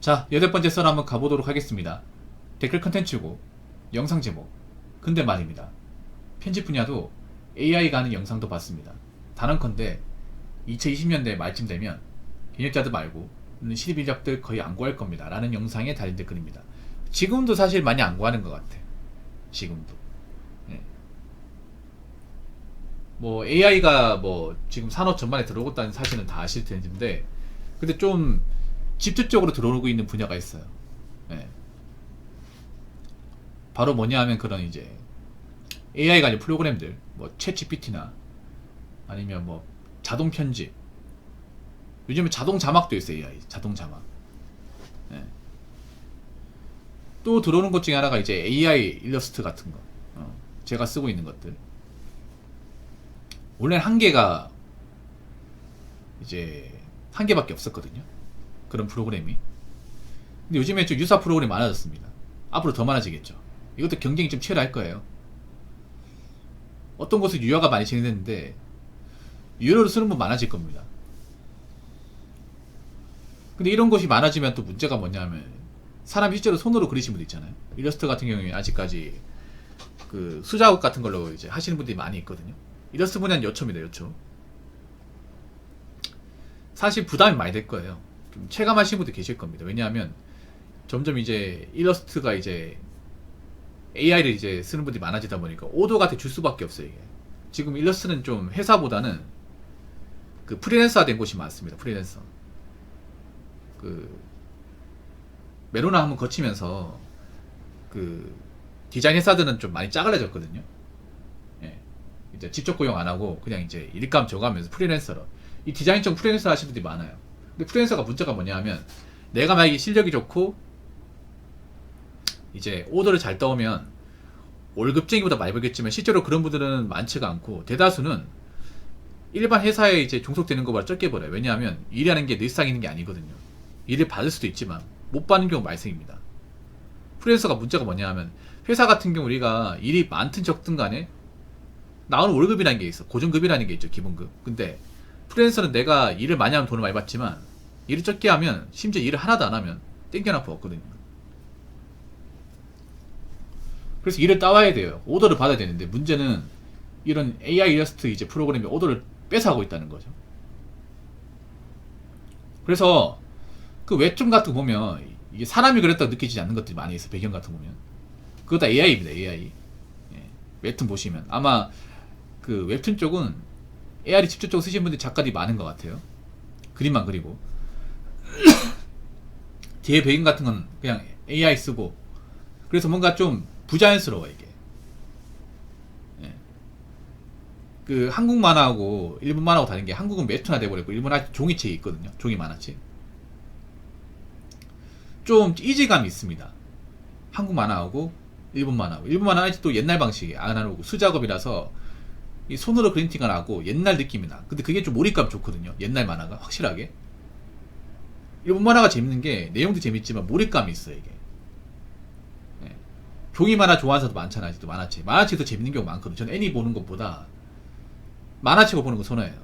자, 8번째 썰 한번 가보도록 하겠습니다. 댓글 컨텐츠고 영상 제목. 근데 말입니다. 편집 분야도 AI가 하는 영상도 봤습니다. 단언컨대 2020년대 말쯤 되면 경력자들 말고 실업 인력들 거의 안 구할 겁니다 라는 영상에 달린 댓글입니다. 지금도 사실 많이 안 구하는 것 같아. 지금도. 뭐 AI가 뭐 지금 산업 전반에 들어오고 있다는 사실은 다 아실 텐데, 근데 좀 집중적으로 들어오고 있는 분야가 있어요. 바로 뭐냐 하면 그런 이제 AI 관련 프로그램들, 뭐 챗GPT나 아니면 뭐 자동 편집, 요즘에 자동 자막도 있어요. AI 자동 자막. 또 들어오는 것 중에 하나가 이제 AI 일러스트 같은 거. 제가 쓰고 있는 것들. 원래는 한 개가 이제 한 개밖에 없었거든요. 그런 프로그램이. 근데 요즘에 좀 유사 프로그램이 많아졌습니다. 앞으로 더 많아지겠죠. 이것도 경쟁이 좀 치열할 거예요. 어떤 곳은 유효가 많이 진행됐는데 유료로 쓰는 분 많아질 겁니다. 근데 이런 것이 많아지면 또 문제가 뭐냐면, 사람이 실제로 손으로 그리신 분들 있잖아요. 일러스트 같은 경우에 아직까지 그 수작업 같은 걸로 이제 하시는 분들이 많이 있거든요. 일러스트 분야는 여초입니다. 여초. 사실 부담이 많이 될 거예요. 좀 체감하시는 분들 계실 겁니다. 왜냐하면 점점 이제 일러스트가 이제 AI를 이제 쓰는 분들이 많아지다 보니까 오도가 줄 수밖에 없어요. 이게 지금 일러스트는 좀 회사보다는 그 프리랜서화 된 곳이 많습니다. 프리랜서. 그 메로나 한번 거치면서 그 디자인 회사들은 좀 많이 작아졌거든요. 이제 직접 고용 안 하고 그냥 이제 일감 줘가면서 프리랜서로, 이 디자인 쪽 프리랜서 하시는 분들이 많아요. 근데 프리랜서가 문제가 뭐냐 하면, 내가 만약에 실력이 좋고 이제 오더를 잘 떠오면 월급쟁이보다 많이 벌겠지만 실제로 그런 분들은 많지가 않고, 대다수는 일반 회사에 이제 종속되는 것보다 적게 벌어요. 왜냐하면 일하는 게 늘상 있는 게 아니거든요. 일을 받을 수도 있지만 못 받는 경우 말생입니다. 프리랜서가 문제가 뭐냐 하면, 회사 같은 경우 우리가 일이 많든 적든 간에 나오는 월급이라는 게 있어. 고정급이라는 게 있죠. 기본급. 근데 프리랜서는 내가 일을 많이 하면 돈을 많이 받지만 일을 적게 하면, 심지어 일을 하나도 안 하면 땡겨나고 없거든요. 그래서 일을 따와야 돼요. 오더를 받아야 되는데, 문제는 이런 AI 일러스트 이제 프로그램이 오더를 뺏어가고 있다는 거죠. 그래서 그 웹툰 같은 거 보면 이게 사람이 그랬다고 느끼지 않는 것들이 많이 있어. 배경 같은 거 보면 그거 다 AI입니다. AI. 웹툰 보시면 아마 그 웹툰 쪽은 AI를 직접적으로 쓰시는 분들이 작가들이 많은 것 같아요. 그림만 그리고 뒤에 배경 같은 건 그냥 AI 쓰고, 그래서 뭔가 좀 부자연스러워 이게. 그 한국 만화하고 일본 만화하고 다른 게, 한국은 웹툰화 돼버렸고 일본은 아직 종이책이 있거든요. 종이 만화책. 좀 이질감이 있습니다. 한국 만화하고 일본 만화하고. 일본 만화는 아직도 옛날 방식이에요. 아날로그 수작업이라서 이 손으로 그린팅을 하고 옛날 느낌이 나. 근데 그게 좀 몰입감 좋거든요. 옛날 만화가 확실하게. 일본 만화가 재밌는 게 내용도 재밌지만 몰입감이 있어요. 이게. 종이 만화 좋아하는 사람도 많잖아요. 아직도 만화책도 재밌는 경우 많거든요. 저는 애니 보는 것보다 만화책을 보는 거 선호해요.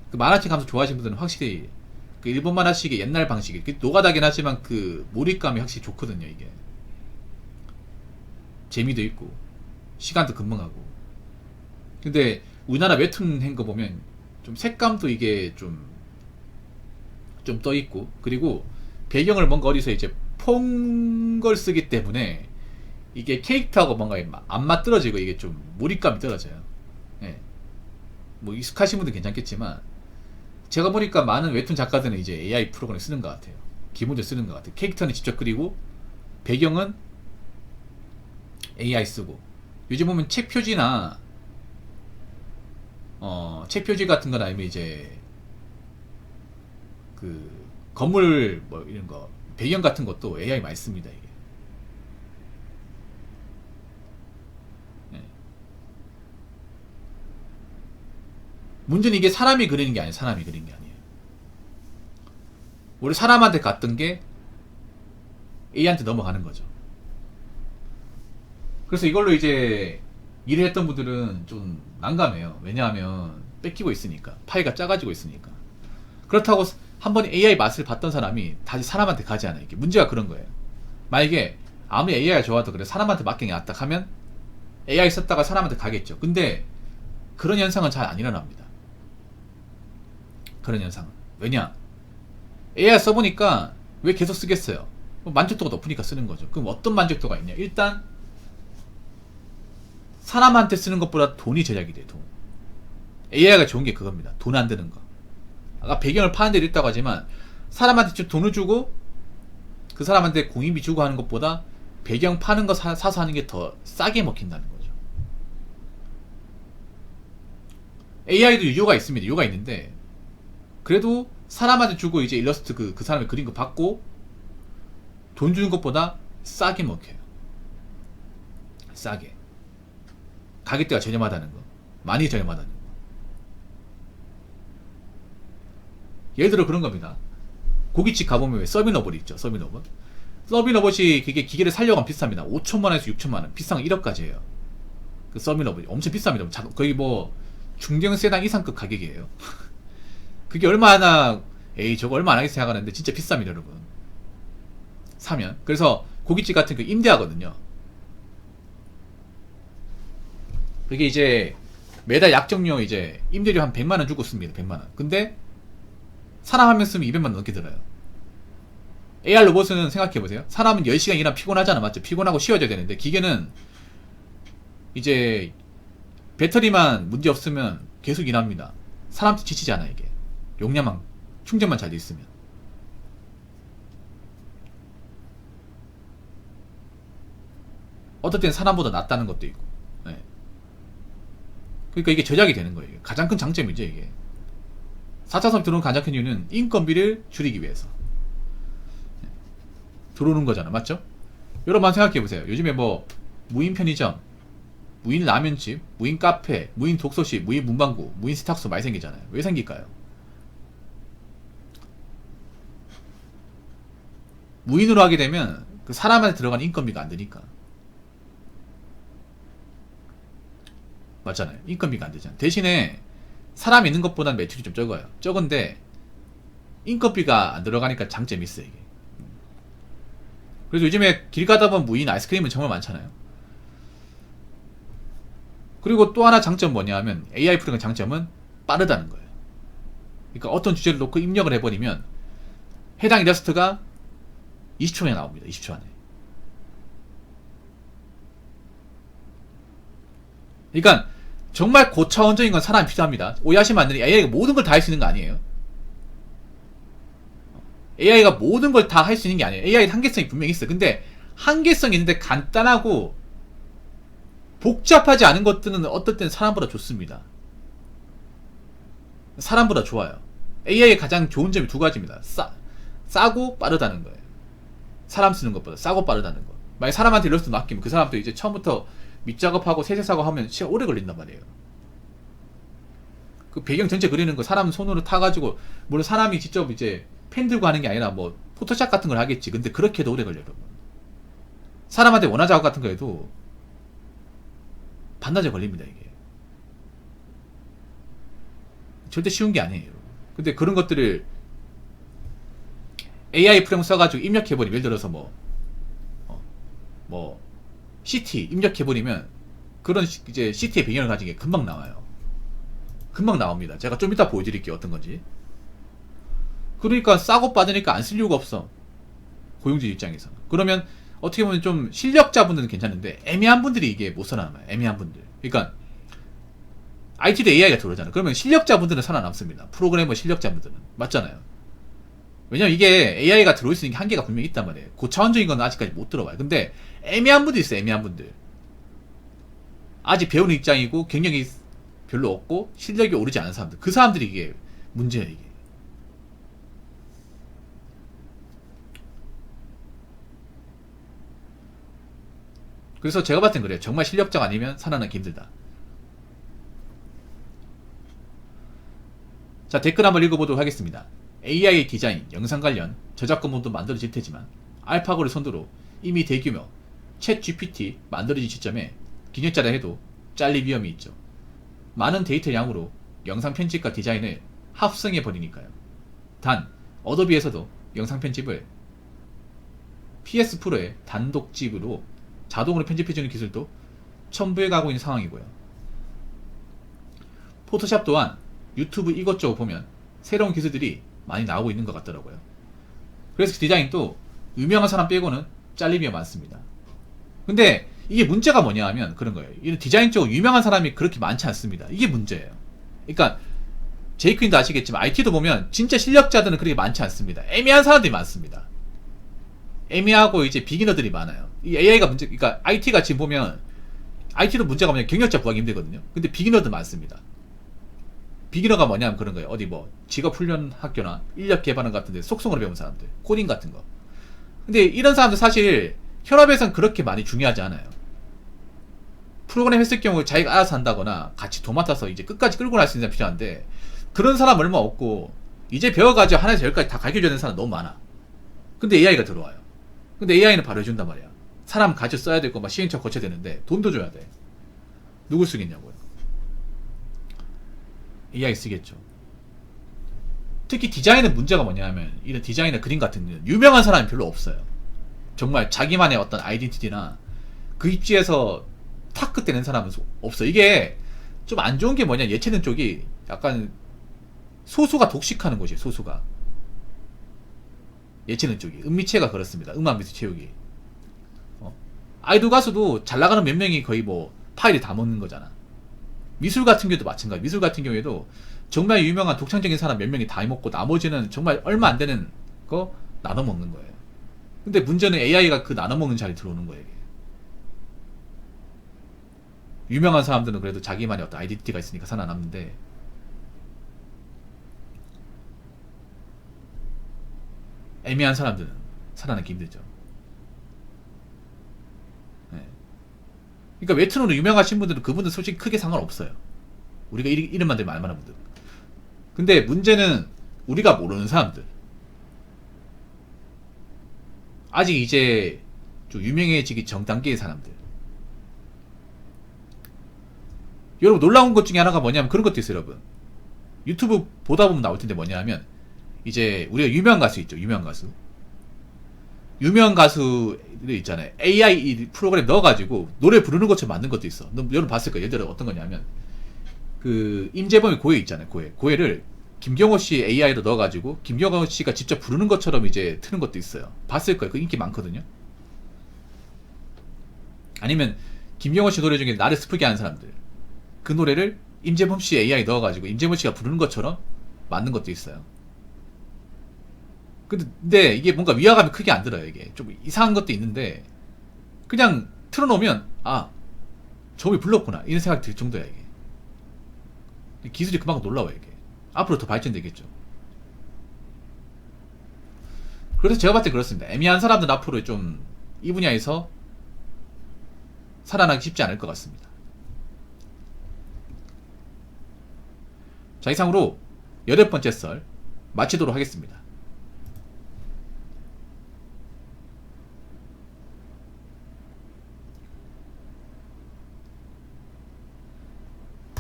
그 만화책 하면서 좋아하시는 분들은 확실히 그 일본 만화식의 옛날 방식이 노가다긴 하지만 그 몰입감이 확실히 좋거든요. 이게 재미도 있고 시간도 금방 가고. 근데 우리나라 웹툰 한 거 보면 좀 색감도 이게 좀 떠 있고, 그리고 배경을 뭔가 어디서 이제 폰 걸 쓰기 때문에 이게 캐릭터하고 뭔가 안 맞떨어지고 이게 좀 몰입감이 떨어져요. 뭐 익숙하신 분들 괜찮겠지만, 제가 보니까 많은 웹툰 작가들은 이제 AI 프로그램 쓰는 것 같아요. 기본적으로 쓰는 것 같아요. 캐릭터는 직접 그리고 배경은 AI 쓰고. 요즘 보면 책 표지나 책 표지 같은 건 아니면 이제 그 건물 뭐 이런 거 배경 같은 것도 AI 많이 씁니다. 이게. 문제는 이게 사람이 그리는 게 아니에요. 사람이 그리는 게 아니에요. 우리 사람한테 갔던 게 AI한테 넘어가는 거죠. 그래서 이걸로 이제 일을 했던 분들은 좀 난감해요. 왜냐하면 뺏기고 있으니까. 파이가 작아지고 있으니까. 그렇다고 한번 AI 맛을 봤던 사람이 다시 사람한테 가지 않아요. 이게 문제가 그런 거예요. 만약에 아무리 AI가 좋아도 그래 사람한테 맡긴 게 낫다 하면 AI 썼다가 사람한테 가겠죠. 근데 그런 현상은 잘 안 일어납니다. 그런 현상은. 왜냐? AI 써보니까 왜 계속 쓰겠어요? 만족도가 높으니까 쓰는 거죠. 그럼 어떤 만족도가 있냐? 일단 사람한테 쓰는 것보다 돈이 절약이 돼요. 돈. AI가 좋은 게 그겁니다. 돈 안 드는 거. 아까 배경을 파는 데도 있다고 하지만 사람한테 좀 돈을 주고 그 사람한테 공인비 주고 하는 것보다 배경 파는 거 사서 하는 게 더 싸게 먹힌다는 거죠. AI도 유료가 있습니다. 유료가 있는데 그래도 사람한테 주고 이제 일러스트 그 사람이 그린 거 받고 돈 주는 것보다 싸게 먹혀요. 싸게. 가격대가 저렴하다는 거. 많이 저렴하다는 거. 예를 들어 그런 겁니다. 고깃집 가보면 왜 서빙러블이 있죠. 서빙러블. 서빙러블이 그게 기계를 살려고 하면 비쌉니다. 5천만원에서 6천만원. 비싼 거 1억까지예요. 그 서빙러블이 엄청 비쌉니다. 거의 뭐 중경 세단 이상급 가격이에요. 그게 얼마나 에이 저거 얼마 안 하겠어 생각하는데 진짜 비쌉니다 여러분. 사면. 그래서 고깃집 같은 거 임대하거든요. 그게 이제 매달 약정료 이제 임대료 한 100만원 주고 씁니다. 100만원. 근데 사람 한 명 쓰면 200만원 넘게 들어요. AR 로봇은 생각해보세요. 사람은 10시간 일하면 피곤하잖아. 맞죠? 피곤하고 쉬어져야 되는데 기계는 이제 배터리만 문제 없으면 계속 일합니다. 사람도 지치지 않아 이게. 용량만 충전만 잘 돼 있으면. 어떨 땐 사람보다 낫다는 것도 있고. 네. 그러니까 이게 절약이 되는 거예요. 가장 큰 장점이죠 이게. 4차 산업 들어오는 가장 큰 이유는 인건비를 줄이기 위해서 들어오는 거잖아. 맞죠? 여러분 생각해보세요. 요즘에 뭐 무인 편의점, 무인 라면집, 무인 카페, 무인 독서실, 무인 문방구, 무인 세탁소 많이 생기잖아요. 왜 생길까요? 무인으로 하게 되면 그 사람한테 들어가는 인건비가 안 되니까. 맞잖아요. 인건비가 안 되잖아요. 대신에 사람 있는 것보다는 매출이 좀 적어요. 적은데 인건비가 안 들어가니까 장점이 있어요 이게. 그래서 요즘에 길 가다 보면 무인 아이스크림은 정말 많잖아요. 그리고 또 하나 장점 뭐냐 하면 AI 프로그램 장점은 빠르다는 거예요. 그러니까 어떤 주제를 놓고 입력을 해버리면 해당 일러스트가 20초 만에 나옵니다. 20초 안에. 그러니까 정말 고차원적인 건 사람이 필요합니다. 오해하시면 안 되는 AI가 모든 걸 다 할 수 있는 거 아니에요. AI가 모든 걸 다 할 수 있는 게 아니에요. AI 한계성이 분명히 있어요. 근데 한계성이 있는데 간단하고 복잡하지 않은 것들은 어떨 때는 사람보다 좋습니다. 사람보다 좋아요. AI의 가장 좋은 점이 두 가지입니다. 싸고 빠르다는 거예요. 사람 쓰는 것보다 싸고 빠르다는 거. 만약 사람한테 일러스트 맡기면 그 사람도 이제 처음부터 밑작업하고 세세 작업하면 시간 오래 걸린단 말이에요. 그 배경 전체 그리는 거 사람 손으로 타가지고 물론 사람이 직접 이제 펜 들고 하는 게 아니라 뭐 포토샵 같은 걸 하겠지. 근데 그렇게 해도 오래 걸려요 여러분. 사람한테 원화 작업 같은 거 해도 반나절 걸립니다 이게. 절대 쉬운 게 아니에요 여러분. 근데 그런 것들을 AI 프레임 써가지고 입력해버리면 예를 들어서 뭐 CT 입력해버리면 그런 이제 CT의 배경을 가진 게 금방 나와요. 금방 나옵니다. 제가 좀 이따 보여드릴게요 어떤 건지. 그러니까 싸고 빠르니까 안 쓸 이유가 없어. 고용주 입장에서. 그러면 어떻게 보면 좀 실력자분들은 괜찮은데 애매한 분들이 이게 못 살아남아요. 애매한 분들. 그러니까 IT도 AI가 들어오잖아요. 그러면 실력자분들은 살아남습니다. 프로그래머 실력자분들은. 맞잖아요. 왜냐면 이게 AI가 들어올 수 있는 게 한계가 분명히 있단 말이에요. 고차원적인 건 아직까지 못 들어와요. 근데 애매한 분들이 있어요. 애매한 분들. 아직 배우는 입장이고 경력이 별로 없고 실력이 오르지 않은 사람들. 그 사람들이 이게 문제예요. 이게. 그래서 제가 봤을 땐 그래요. 정말 실력자가 아니면 살아남기 힘들다. 자, 댓글 한번 읽어보도록 하겠습니다. AI 디자인, 영상 관련 저작권문도 만들어질 테지만 알파고를 선두로 이미 대규모 챗 GPT 만들어진 시점에 기획자라 해도 잘릴 위험이 있죠. 많은 데이터량으로 영상 편집과 디자인을 합성해 버리니까요. 단 어도비에서도 영상 편집을 PS 프로의 단독집으로 자동으로 편집해주는 기술도 첨부해 가고 있는 상황이고요. 포토샵 또한 유튜브 이것저것 보면 새로운 기술들이 많이 나오고 있는 것 같더라고요. 그래서 디자인도 유명한 사람 빼고는 잘림이 많습니다. 근데 이게 문제가 뭐냐 하면 그런 거예요. 이런 디자인 쪽으로 유명한 사람이 그렇게 많지 않습니다. 이게 문제예요. 그러니까 제이크님도 아시겠지만 IT도 보면 진짜 실력자들은 그렇게 많지 않습니다. 애매한 사람들이 많습니다. 애매하고 이제 비기너들이 많아요. 이 AI가 문제, 그러니까 IT가 지금 보면 IT도 문제가 뭐냐면 경력자 구하기 힘들거든요. 근데 비기너들 많습니다. 비기너가 뭐냐면 그런 거예요. 어디 뭐 직업 훈련 학교나 인력 개발원 같은 데 속성으로 배운 사람들, 코딩 같은 거. 근데 이런 사람들 사실 현업에선 그렇게 많이 중요하지 않아요. 프로그램 했을 경우 자기가 알아서 한다거나 같이 도맡아서 이제 끝까지 끌고 갈 수 있는 사람 필요한데 그런 사람 얼마 없고 이제 배워가지고 하나에서 열까지 다 가르쳐줘야 되는 사람 너무 많아. 근데 AI가 들어와요. 근데 AI는 바로 해준단 말이야. 사람 가르쳐 써야 되고 막 시행착오 거쳐야 되는데 돈도 줘야 돼. 누굴 쓰겠냐고요. AI 쓰겠죠. 특히 디자인은 문제가 뭐냐면 이런 디자인이나 그림 같은 경우는 유명한 사람이 별로 없어요. 정말 자기만의 어떤 아이덴티티나 그 입지에서 탁 되는 사람은 없어. 이게 좀 안 좋은 게 뭐냐, 예체능 쪽이 약간 소수가 독식하는 곳이에요. 소수가. 예체능 쪽이 은미체가 그렇습니다. 음악미술 체육이. 아이돌 가수도 잘 나가는 몇 명이 거의 뭐 파일이 다 먹는 거잖아. 미술 같은 경우도 마찬가지. 미술 같은 경우에도 정말 유명한 독창적인 사람 몇 명이 다 먹고 나머지는 정말 얼마 안 되는 거 나눠 먹는 거예요. 근데 문제는 AI가 그 나눠 먹는 자리에 들어오는 거예요. 이게. 유명한 사람들은 그래도 자기만의 어떤 아이덴티티가 있으니까 살아남는데 애매한 사람들은 살아남기 힘들죠. 네. 그러니까 웹툰으로 유명하신 분들은 그분들 솔직히 크게 상관없어요. 우리가 이름만 대면 알만한 분들. 근데 문제는 우리가 모르는 사람들, 아직 이제 좀 유명해지기 전 단계의 사람들. 여러분 놀라운 것 중에 하나가 뭐냐면 그런 것도 있어요. 여러분 유튜브 보다 보면 나올 텐데 뭐냐면 이제 우리가 유명한 가수 있죠. 유명한 가수들 있잖아요. AI 프로그램 넣어가지고 노래 부르는 것처럼 만든 것도 있어. 여러분 봤을 거예요. 예를 들어 어떤 거냐면 그 임재범의 고해 있잖아요. 고해를 김경호 씨 AI로 넣어가지고 김경호 씨가 직접 부르는 것처럼 이제 트는 것도 있어요. 봤을 거예요. 그 인기 많거든요. 아니면 김경호 씨 노래 중에 나를 슬프게 하는 사람들, 그 노래를 임재범 씨 AI 넣어가지고 임재범 씨가 부르는 것처럼 만든 것도 있어요. 근데 이게 뭔가 위화감이 크게 안 들어요. 이게 좀 이상한 것도 있는데 그냥 틀어놓으면 아 저기 불렀구나 이런 생각이 들 정도야. 이게 기술이 그만큼 놀라워요. 이게 앞으로 더 발전되겠죠. 그래서 제가 봤을 때 그렇습니다. 애매한 사람들은 앞으로 좀 이 분야에서 살아나기 쉽지 않을 것 같습니다. 자, 이상으로 8번째 썰 마치도록 하겠습니다.